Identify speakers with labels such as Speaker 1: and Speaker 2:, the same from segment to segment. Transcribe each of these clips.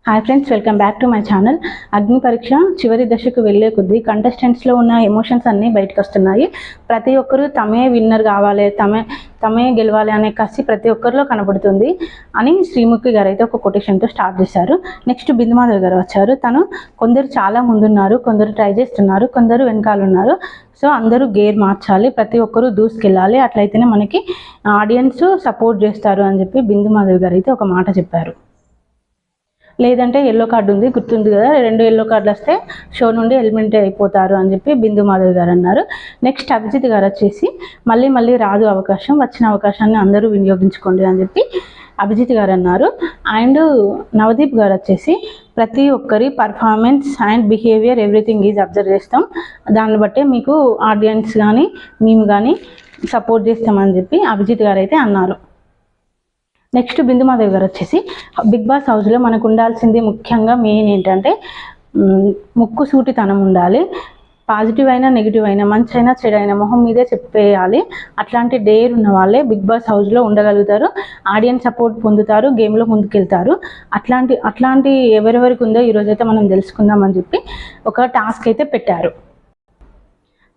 Speaker 1: Hi friends, welcome back to my channel. అగ్ని పరీక్ష చివరి దశకు వెళ్ళే కొద్దీ కంటెస్టెంట్స్లో ఉన్న ఎమోషన్స్ అన్నీ బయటకు వస్తున్నాయి. ప్రతి ఒక్కరూ తమే విన్నర్ కావాలి, తమే గెలవాలి అనే కసి ప్రతి ఒక్కరిలో కనబడుతుంది అని శ్రీముఖి గారు అయితే ఒక కొటేషన్తో స్టార్ట్ చేశారు. నెక్స్ట్ బిందుమాధవ్ గారు వచ్చారు. తను కొందరు చాలా ముందున్నారు, కొందరు ట్రై చేస్తున్నారు, కొందరు వెనకాల ఉన్నారు. సో అందరూ గేర్ మార్చాలి, ప్రతి ఒక్కరూ దూసుకెళ్ళాలి, అట్లయితేనే మనకి ఆడియన్స్ సపోర్ట్ చేస్తారు అని చెప్పి బిందుమాధవ్ గారు అయితే ఒక మాట చెప్పారు. లేదంటే ఎల్లో కార్డు ఉంది, గుర్తుంది కదా, 2 ఎల్లో కార్డులు వస్తే షో నుండి ఎలిమినేట్ అయిపోతారు అని చెప్పి బిందుమాధవ్ గారు అన్నారు. నెక్స్ట్ అభిజిత్ గారు వచ్చేసి మళ్ళీ రాదు అవకాశం, వచ్చిన అవకాశాన్ని అందరూ వినియోగించుకోండి అని చెప్పి అభిజిత్ గారు అన్నారు. అండ్ నవదీప్ గారు వచ్చేసి ప్రతి ఒక్కరి performance and behaviour everything is observe చేస్తాం, దాన్ని బట్టే మీకు ఆడియన్స్ కానీ మేము కానీ సపోర్ట్ చేస్తామని చెప్పి అభిజిత్ గారు అయితే అన్నారు. నెక్స్ట్ బిందుమాధవ్ గారు వచ్చేసి బిగ్ బాస్ హౌస్లో మనకు ఉండాల్సింది ముఖ్యంగా మెయిన్ ఏంటంటే ముక్కుసూటితనం ఉండాలి. పాజిటివ్ అయినా నెగిటివ్ అయినా మంచి అయినా చెడైనా మొహం మీదే చెప్పేయాలి. అట్లాంటి డేర్ ఉన్న వాళ్ళే బిగ్ బాస్ హౌస్లో ఉండగలుగుతారు, ఆడియన్స్ సపోర్ట్ పొందుతారు, గేమ్లో ముందుకెళ్తారు. అట్లాంటి ఎవరెవరికి ఉందో ఈరోజైతే మనం తెలుసుకుందామని చెప్పి ఒక టాస్క్ అయితే పెట్టారు.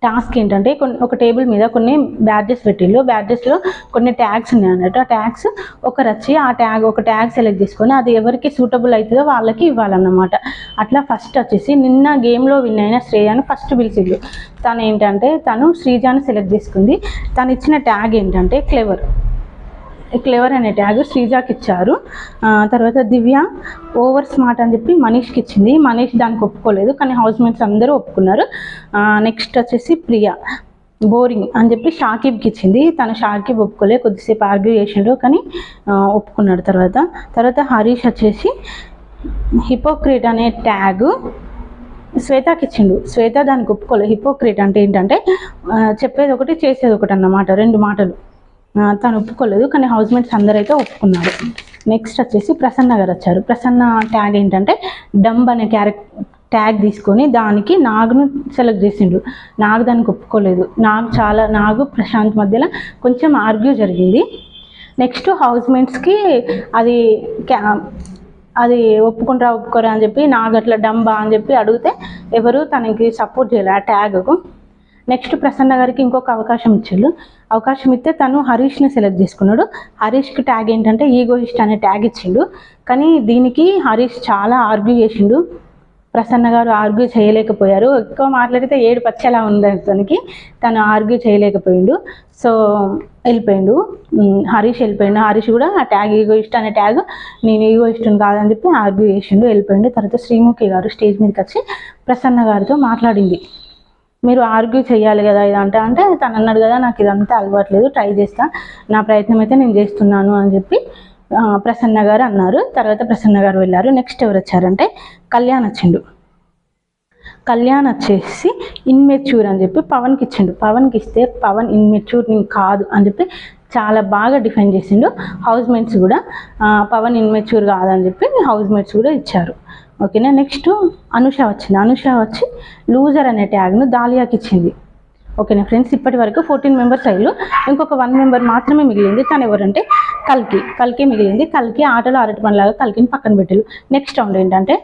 Speaker 1: టాస్క్ ఏంటంటే ఒక టేబుల్ మీద కొన్ని బ్యాడ్జెస్ పెట్టిళ్ళు, బ్యాడ్జెస్లో కొన్ని ట్యాగ్స్ ఉన్నాయి అన్నట్టు. ఆ ట్యాగ్స్ ఒకరు వచ్చి ఒక ట్యాగ్ సెలెక్ట్ చేసుకొని అది ఎవరికి సూటబుల్ అవుతుందో వాళ్ళకి ఇవ్వాలన్నమాట. అట్లా ఫస్ట్ వచ్చేసి నిన్న గేమ్లో విన్ అయిన శ్రేయాను ఫస్ట్ పిలిచిళ్ళు. తను ఏంటంటే తను శ్రీజాను సెలెక్ట్ చేసుకుంది. తను ఇచ్చిన ట్యాగ్ ఏంటంటే క్లెవర్ అనే ట్యాగ్ శ్రీజాకి ఇచ్చారు. తర్వాత దివ్య ఓవర్ స్మార్ట్ అని చెప్పి మనీష్కి ఇచ్చింది. మనీష్ దానికి ఒప్పుకోలేదు, కానీ హౌస్ మేట్స్ అందరూ ఒప్పుకున్నారు. నెక్స్ట్ వచ్చేసి ప్రియా బోరింగ్ అని చెప్పి షాకిబ్కి ఇచ్చింది. తను షాకిబ్ ఒప్పుకోలేదు, కొద్దిసేపు ఆర్గ్యూ చేసిండు కానీ ఒప్పుకున్నాడు. తర్వాత హరీష్ వచ్చేసి హిపోక్రేట్ అనే ట్యాగ్ శ్వేతకి ఇచ్చిండు. శ్వేత దానికి ఒప్పుకోలేదు. హిపోక్రేట్ అంటే ఏంటంటే చెప్పేది ఒకటి చేసేది ఒకటి అన్నమాట, 2 మాటలు. తను ఒప్పుకోలేదు, కానీ హౌస్ మేట్స్ అందరైతే ఒప్పుకున్నారు. నెక్స్ట్ వచ్చేసి ప్రసన్న గారు వచ్చారు. ప్రసన్న ట్యాగ్ ఏంటంటే డంబ్ అనే ట్యాగ్ తీసుకొని దానికి నాగ్ను సెలెక్ట్ చేసిండు. నాగ్ దానికి ఒప్పుకోలేదు. నాగు ప్రశాంత్ మధ్యలో కొంచెం ఆర్గ్యూ జరిగింది. నెక్స్ట్ హౌస్ మేట్స్కి అది ఒప్పుకోరా అని చెప్పి నాగ్ అట్లా డంబా అని చెప్పి అడిగితే ఎవరు తనకి సపోర్ట్ చేయలేదు ఆ ట్యాగ్కు. నెక్స్ట్ ప్రసన్న గారికి ఇంకొక అవకాశం ఇచ్చిండు. అవకాశం ఇస్తే తను హరీష్ని సెలెక్ట్ చేసుకున్నాడు. హరీష్కి ట్యాగ్ ఏంటంటే ఈగోయిస్ట్ అనే ట్యాగ్ ఇచ్చిండు. కానీ దీనికి హరీష్ చాలా ఆర్గ్యూ చేసిండు. ప్రసన్న గారు ఆర్గ్యూ చేయలేకపోయారు. ఎక్కువ మాట్లాడితే 7 పచ్చలా ఉంది తనకి, తను ఆర్గ్యూ చేయలేకపోయిండు. సో వెళ్ళిపోయిండు, హరీష్ వెళ్ళిపోయిండు. హరీష్ కూడా ఆ ట్యాగ్ ఈగోయిస్ట్ అనే ట్యాగ్ నేను ఈగోయిస్ట్ని కాదని చెప్పి ఆర్గ్యూ చేసిండు, వెళ్ళిపోయిండు. తర్వాత శ్రీముఖి గారు స్టేజ్ మీదకి వచ్చి ప్రసన్న గారితో మాట్లాడింది. మీరు ఆర్గ్యూ చేయాలి కదా ఇదంతా అంటే తను అన్నాడు కదా, నాకు ఇదంతా అలవాట్లేదు, ట్రై చేస్తా, నా ప్రయత్నం అయితే నేను చేస్తున్నాను అని చెప్పి ప్రసన్న గారు అన్నారు. తర్వాత ప్రసన్న గారు వెళ్ళారు. నెక్స్ట్ ఎవరు వచ్చారంటే కళ్యాణ్ వచ్చిండు. కళ్యాణ్ వచ్చేసి ఇన్మెచ్యూర్ అని చెప్పి పవన్కి ఇచ్చిండు. పవన్కి ఇస్తే పవన్ ఇన్మెచ్యూర్ నేను కాదు అని చెప్పి చాలా బాగా డిఫైన్ చేసిండు. హౌస్ మేట్స్ కూడా పవన్ ఇన్మెచ్యూర్ కాదని చెప్పి హౌస్ మేట్స్ కూడా ఇచ్చారు. ఓకేనా. నెక్స్ట్ అనుష వచ్చింది. అనుష వచ్చి లూజర్ అనే ట్యాగ్ను దాలియాకి ఇచ్చింది. ఓకేనా ఫ్రెండ్స్, ఇప్పటి వరకు 14 మెంబర్స్ అయ్యారు. ఇంకొక 1 మెంబర్ మాత్రమే మిగిలింది. తను ఎవరంటే కల్కి మిగిలింది. కల్కి ఆటలో అరటి పనిలాగా కల్కిని పక్కన పెట్టారు. నెక్స్ట్ రౌండ్ ఏంటంటే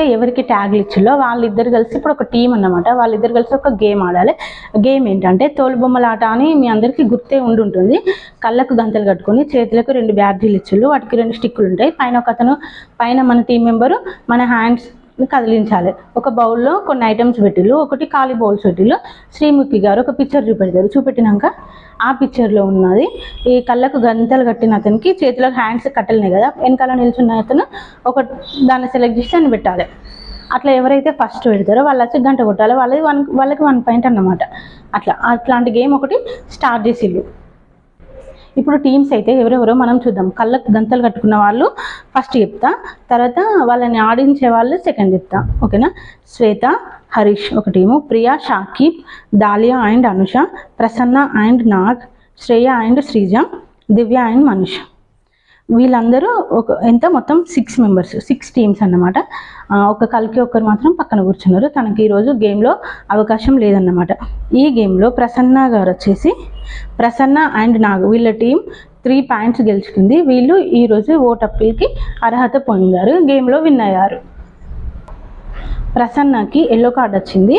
Speaker 1: ఎవరికి ట్యాగ్లు ఇచ్చిలో వాళ్ళిద్దరు కలిసి ఇప్పుడు ఒక టీం అన్నమాట. వాళ్ళిద్దరు కలిసి ఒక గేమ్ ఆడాలి. గేమ్ ఏంటంటే తోలుబొమ్మల ఆట అని మీ అందరికీ గుర్తే ఉంటుంది. కళ్ళకు గంతలు కట్టుకొని చేతులకు 2 బ్యాడ్జీలు ఇచ్చిళ్ళు, వాటికి 2 స్టిక్కులు ఉంటాయి. పైన మన టీం మెంబరు మన హ్యాండ్స్ కదిలించాలి. ఒక బౌల్లో కొన్ని ఐటమ్స్ పెట్టిళ్ళు, ఒకటి ఖాళీ బౌల్స్ పెట్టిళ్ళు. శ్రీముఖి గారు ఒక పిక్చర్ చూపెట్టినాక ఆ పిక్చర్లో ఉన్నది ఈ కళ్ళకు గంతలు కట్టిన అతనికి చేతులకు హ్యాండ్స్ కట్టలేనాయి కదా, వెనకాల నిల్చున్న అతను ఒక దాన్ని సెలెక్ట్ చేసి దాన్ని పెట్టాలి. అట్లా ఎవరైతే ఫస్ట్ పెడతారో వాళ్ళు వచ్చి గంట కొట్టాలి. వాళ్ళకి 1 పాయింట్ అన్నమాట. అట్లాంటి గేమ్ ఒకటి స్టార్ట్ చేసిళ్ళు. ఇప్పుడు టీమ్స్ అయితే ఎవరెవరో మనం చూద్దాం. కళ్ళకు గంతలు కట్టుకున్న వాళ్ళు ఫస్ట్ చెప్తా, తర్వాత వాళ్ళని ఆడించే వాళ్ళు సెకండ్ చెప్తా. ఓకేనా. శ్వేత హరీష్ ఒక team, Priya Shakib, dahlia and Anusha, Prasanna and Nag, Shreya and Sreeja, Divya and Manish. వీళ్ళందరూ మొత్తం 6 మెంబర్స్, 6 టీమ్స్ అన్నమాట. ఒక కల్కి ఒక్కరు మాత్రం పక్కన కూర్చున్నారు. తనకి ఈరోజు గేమ్లో అవకాశం లేదన్నమాట. ఈ గేమ్లో ప్రసన్న గారు వచ్చేసి ప్రసన్న అండ్ నాగ్ వీళ్ళ టీం 3 పాయింట్స్ గెలుచుకుంది. వీళ్ళు ఈరోజు ఓట్ అప్పీల్కి అర్హత పొందారు, గేమ్లో విన్ అయ్యారు. ప్రసన్నకి ఎల్లో కార్డ్ వచ్చింది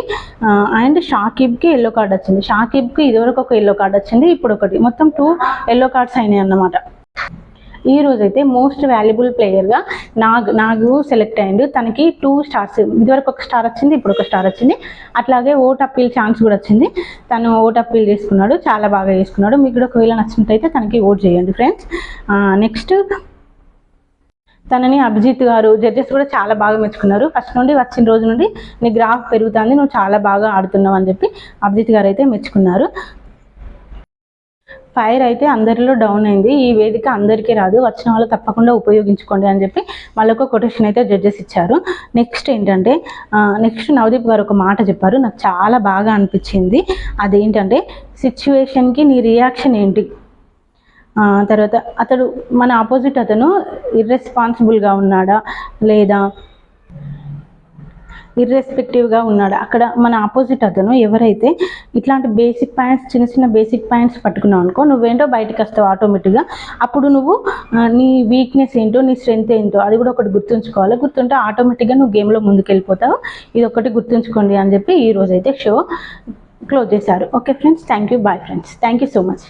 Speaker 1: అండ్ షాకిబ్కి ఎల్లో కార్డ్ వచ్చింది. షాకిబ్కి ఇదివరకు ఒక ఎల్లో కార్డ్ వచ్చింది, ఇప్పుడు ఒకటి, మొత్తం 2 ఎల్లో కార్డ్స్ అయినాయి అన్నమాట. ఈ రోజైతే మోస్ట్ వాల్యుబుల్ ప్లేయర్గా నాగు సెలెక్ట్ అయ్యిండు. తనకి 2 స్టార్స్, ఇదివరకు ఒక స్టార్ వచ్చింది, ఇప్పుడు ఒక స్టార్ వచ్చింది. అట్లాగే ఓట్ అప్పీల్ ఛాన్స్ కూడా వచ్చింది. తను ఓట్ అప్పీల్ చేసుకున్నాడు, చాలా బాగా చేసుకున్నాడు. మీకు కూడా ఒకవేళ నచ్చినట్టయితే తనకి ఓట్ చేయండి ఫ్రెండ్స్. నెక్స్ట్ తనని అభిజిత్ గారు జడ్జెస్ కూడా చాలా బాగా మెచ్చుకున్నారు. ఫస్ట్ నుండి వచ్చిన రోజు నుండి నీ గ్రాఫ్ పెరుగుతుంది, నువ్వు చాలా బాగా ఆడుతున్నావు అని చెప్పి అభిజిత్ గారు అయితే మెచ్చుకున్నారు. ఫైర్ అయితే అందరిలో డౌన్ అయింది. ఈ వేదిక అందరికీ రాదు, వచ్చిన వాళ్ళు తప్పకుండా ఉపయోగించుకోండి అని చెప్పి వాళ్ళకు కొటేషన్ అయితే జడ్జెస్ ఇచ్చారు. నెక్స్ట్ ఏంటంటే నవదీప్ గారు ఒక మాట చెప్పారు, నాకు చాలా బాగా అనిపించింది. అదేంటంటే సిచ్యువేషన్కి నీ రియాక్షన్ ఏంటి, తర్వాత అతడు మన ఆపోజిట్ అతను ఇర్రెస్పాన్సిబుల్గా ఉన్నాడా లేదా ఇర్రెస్పెక్టివ్గా ఉన్నాడా, అక్కడ మన ఆపోజిట్ అతను ఎవరైతే ఇట్లాంటి బేసిక్ పాయింట్స్, చిన్న చిన్న బేసిక్ పాయింట్స్ పట్టుకున్నావు అనుకో, నువ్వేంటో బయటకు వస్తావు ఆటోమేటిక్గా. అప్పుడు నువ్వు నీ వీక్నెస్ ఏంటో, నీ స్ట్రెంగ్త్ ఏంటో అది కూడా ఒకటి గుర్తుంచుకోవాలి. గుర్తుంటే ఆటోమేటిక్గా నువ్వు గేమ్లో ముందుకు వెళ్ళిపోతావు. ఇది ఒకటి గుర్తుంచుకోండి అని చెప్పి ఈరోజైతే షో క్లోజ్ చేశారు. Okay friends, thank you, bye friends, thank you so much.